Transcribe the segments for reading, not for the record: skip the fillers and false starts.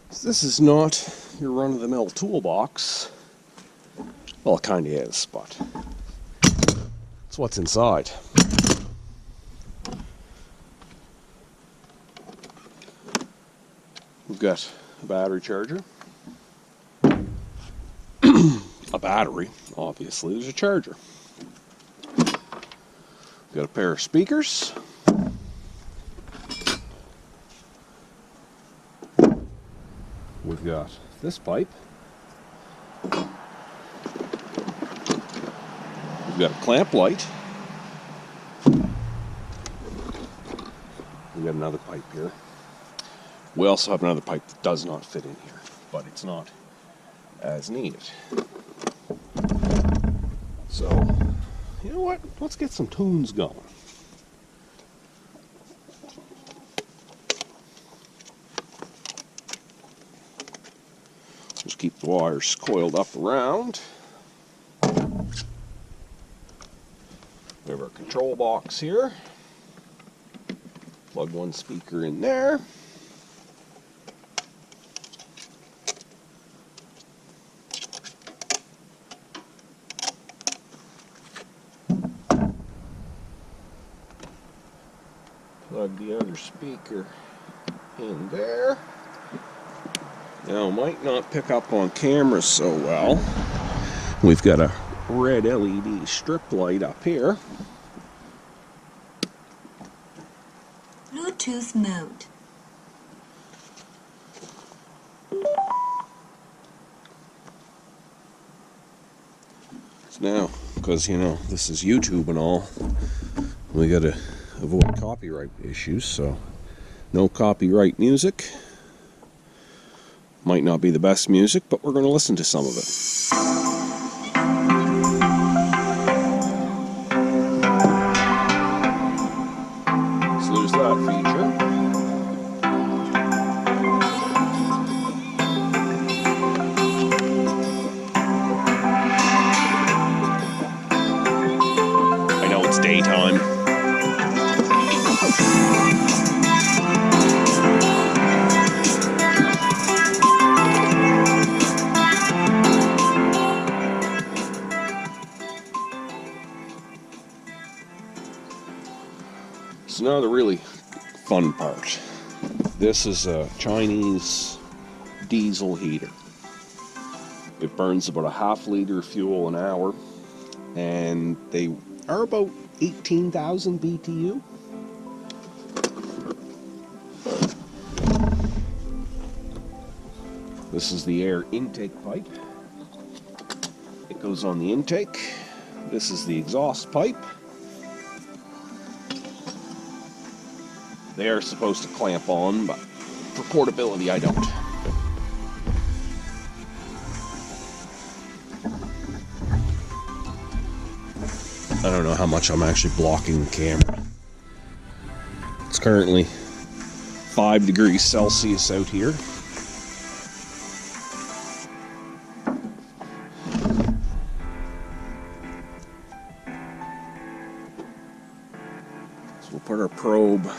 This is not your run-of-the-mill toolbox. Well, it kind of is, but it's what's inside. We've got a battery charger. A battery, obviously. There's a charger. We've got a pair of speakers. We've got this pipe. We've got a clamp light. We've got another pipe here. We also have another pipe that does not fit in here, but it's not as needed. So, you know what? Let's get some tunes going. Just keep the wires coiled up around. We have our control box here. Plug one speaker in there. Plug the other speaker in there. Now, might not pick up on camera so well. We've got a red LED strip light up here. Bluetooth mode. So now, because this is YouTube and all, we gotta avoid copyright issues, so no copyright music. Might not be the best music, but we're going to listen to some of it. So there's that feature. I know it's daytime. So now the really fun part. This is a Chinese diesel heater. It burns about a half-liter fuel an hour, and they are about 18,000 BTU. This is the air intake pipe. It goes on the intake. This is the exhaust pipe. They are supposed to clamp on, but for portability, I don't. I don't know how much I'm actually blocking the camera. It's currently 5 degrees Celsius out here. So we'll put our probe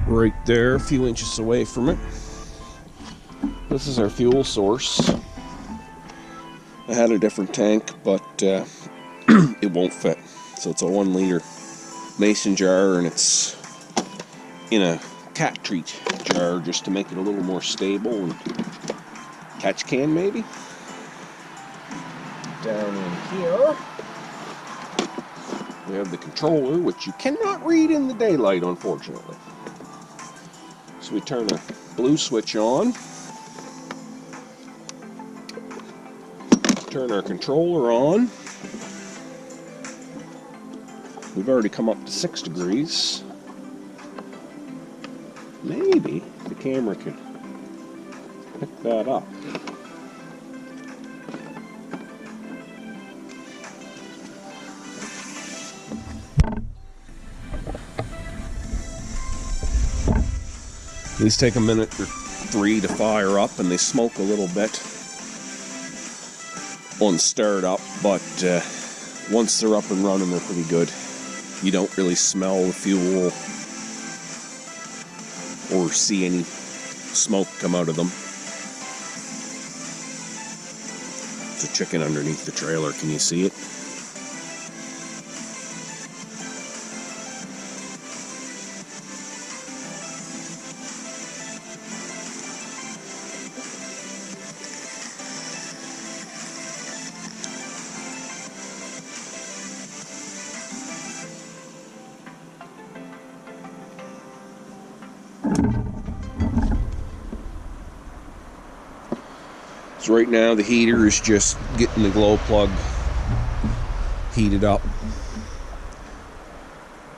right there, a few inches away from it. This is our fuel source. I had a different tank, but it won't fit. So it's a 1 liter mason jar, and it's in a cat treat jar just to make it a little more stable, and catch can maybe. Down in here we have the controller, which you cannot read in the daylight, unfortunately. So we turn a blue switch on, turn our controller on. We've already come up to 6 degrees. Maybe the camera could pick that up. These take a minute or 3 to fire up, and they smoke a little bit on startup, but once they're up and running, they're pretty good. You don't really smell the fuel or see any smoke come out of them. There's a chicken underneath the trailer. Can you see it? So right now the heater is just getting the glow plug heated up.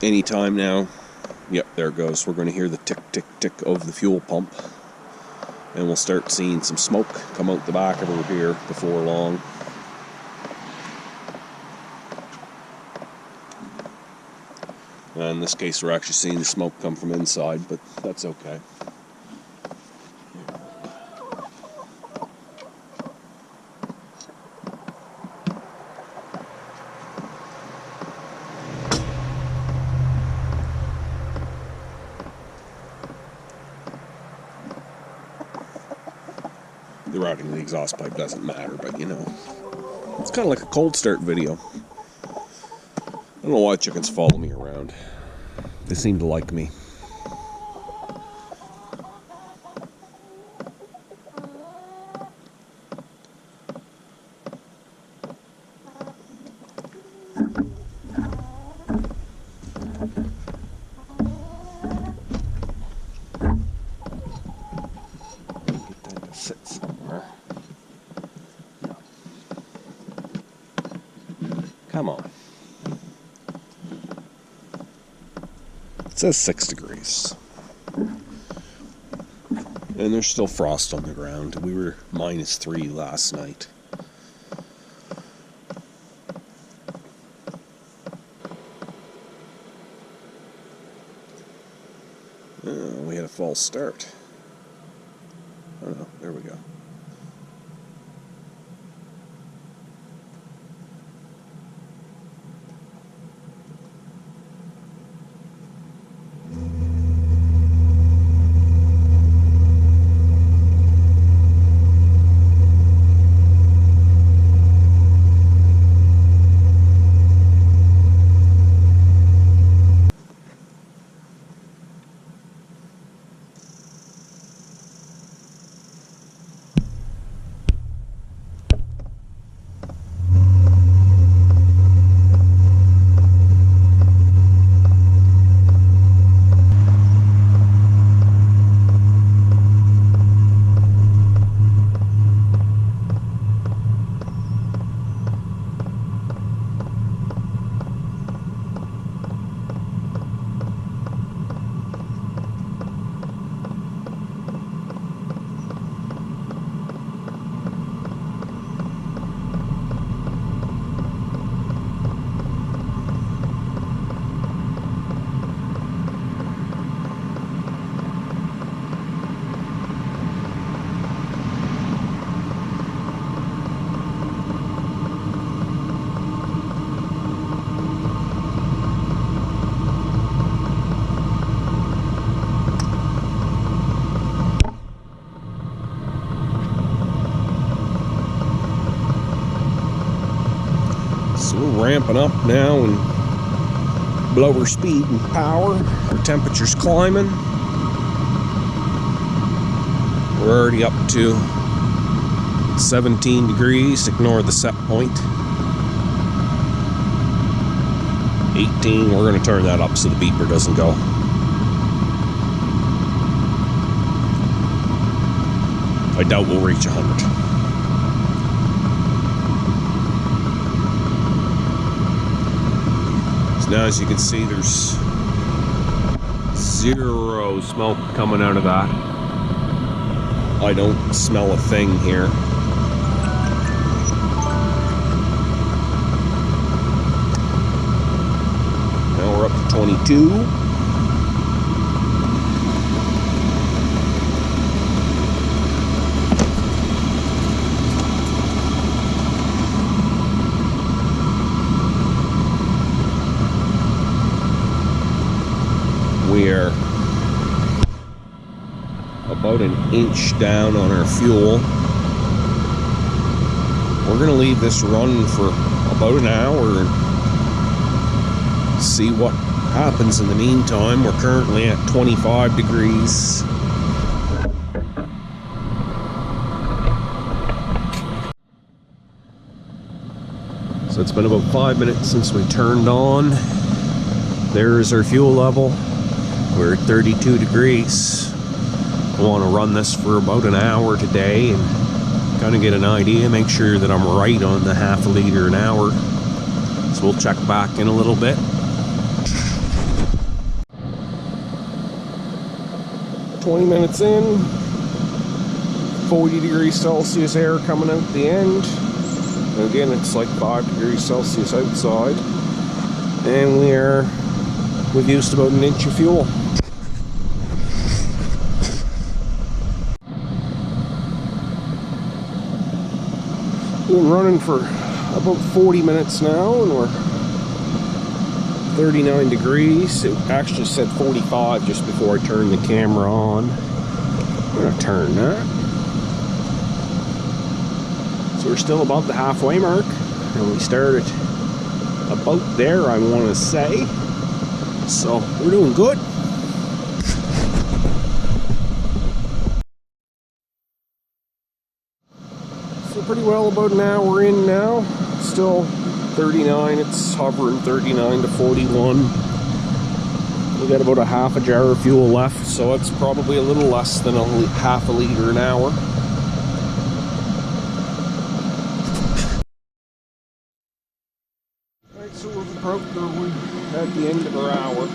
Anytime now. Yep, there it goes. We're going to hear the tick, tick, tick of the fuel pump. And we'll start seeing some smoke come out the back of her here before long. In this case, we're actually seeing the smoke come from inside, but that's okay. The routing of the exhaust pipe doesn't matter, but you know, it's kind of like a cold start video. I don't know why chickens follow me around. They seem to like me. Get that to sit somewhere. No. Come on. It says 6 degrees. And there's still frost on the ground. We were -3 last night. We had a false start. Oh no, there we go. So we're ramping up now and blower speed and power. Our temperature's climbing. We're already up to 17 degrees. Ignore the set point. 18. We're going to turn that up so the beeper doesn't go. I doubt we'll reach 100. Now, as you can see, there's zero smoke coming out of that. I don't smell a thing here. Now we're up to 22. We are about an inch down on our fuel. We're gonna leave this run for about an hour and see what happens in the meantime. We're currently at 25 degrees. So it's been about 5 minutes since we turned on. There's our fuel level. We're at 32 degrees. I want to run this for about an hour today and kind of get an idea, make sure that I'm right on the half a liter an hour. So we'll check back in a little bit. 20 minutes in, 40 degrees Celsius air coming out the end. And again, it's like 5 degrees Celsius outside. And we've used about an inch of fuel. Been running for about 40 minutes now, and we're 39 degrees. It actually said 45 just before I turned the camera on. I'm gonna turn that. So we're still about the halfway mark, and we started about there, I want to say. So we're doing good. So pretty well about an hour in now. Still 39, it's hovering 39 to 41. We got about a half a jar of fuel left, so it's probably a little less than half a liter an hour. Alright, so we're at the end of our hour.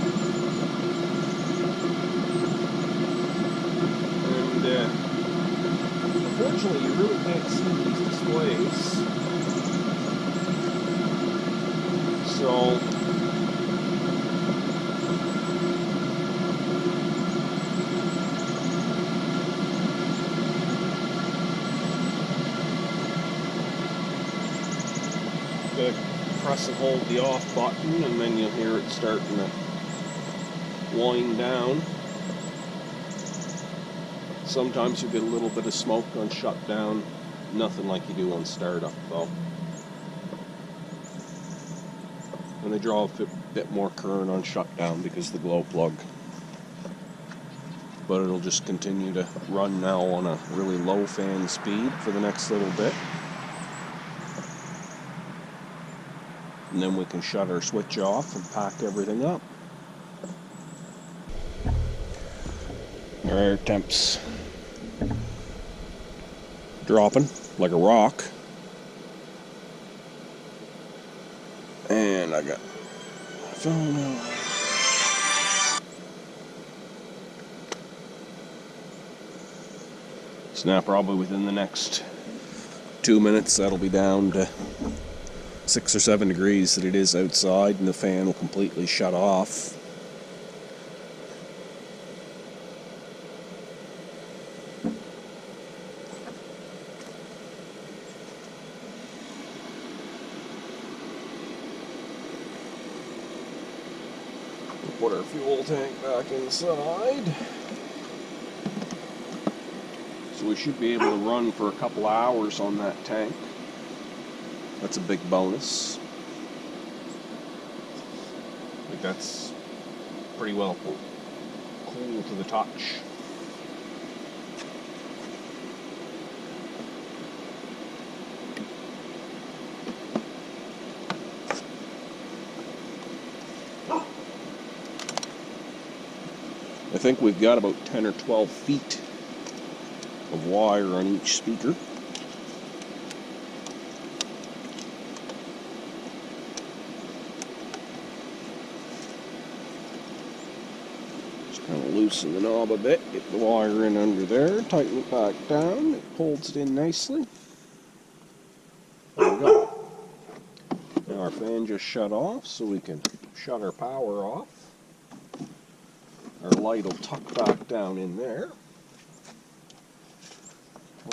And unfortunately you really can't see these displays. So press and hold the off button, and then you'll hear it starting to wind down. Sometimes you get a little bit of smoke on shutdown. Nothing like you do on startup though. And they draw a bit more current on shutdown because of the glow plug. But it'll just continue to run now on a really low fan speed for the next little bit. And then we can shut our switch off and pack everything up. Our air temps dropping like a rock. And I got my phone now. So now probably within the next 2 minutes that'll be down to 6 or 7 degrees that it is outside, and the fan will completely shut off. We'll put our fuel tank back inside. So we should be able to run for a couple hours on that tank. That's a big bonus. I think that's pretty well cool to the touch. I think we've got about 10 or 12 feet of wire on each speaker. Kind of loosen the knob a bit, get the wire in under there, tighten it back down, it holds it in nicely. There we go. Now our fan just shut off, so we can shut our power off. Our light will tuck back down in there.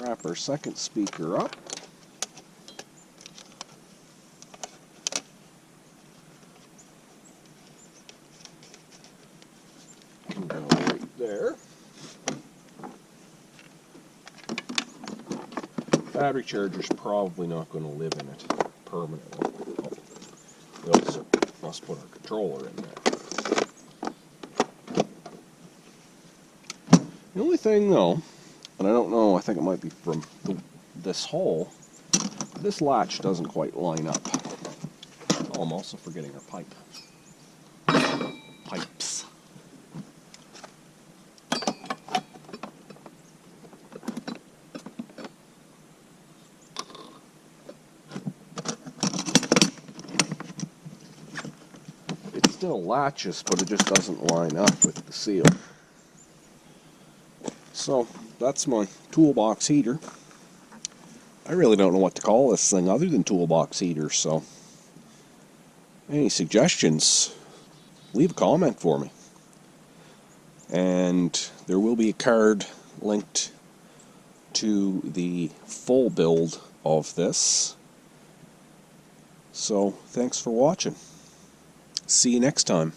Wrap our second speaker up. Go right there. Battery charger's probably not going to live in it permanently. Oh, we also must put our controller in there. The only thing though, and I don't know, I think it might be from this hole, this latch doesn't quite line up. Oh, I'm also forgetting our pipe. Pipes. It still latches, but it just doesn't line up with the seal. So, that's my toolbox heater. I really don't know what to call this thing other than toolbox heater, so any suggestions, leave a comment for me. And there will be a card linked to the full build of this. So, thanks for watching. See you next time.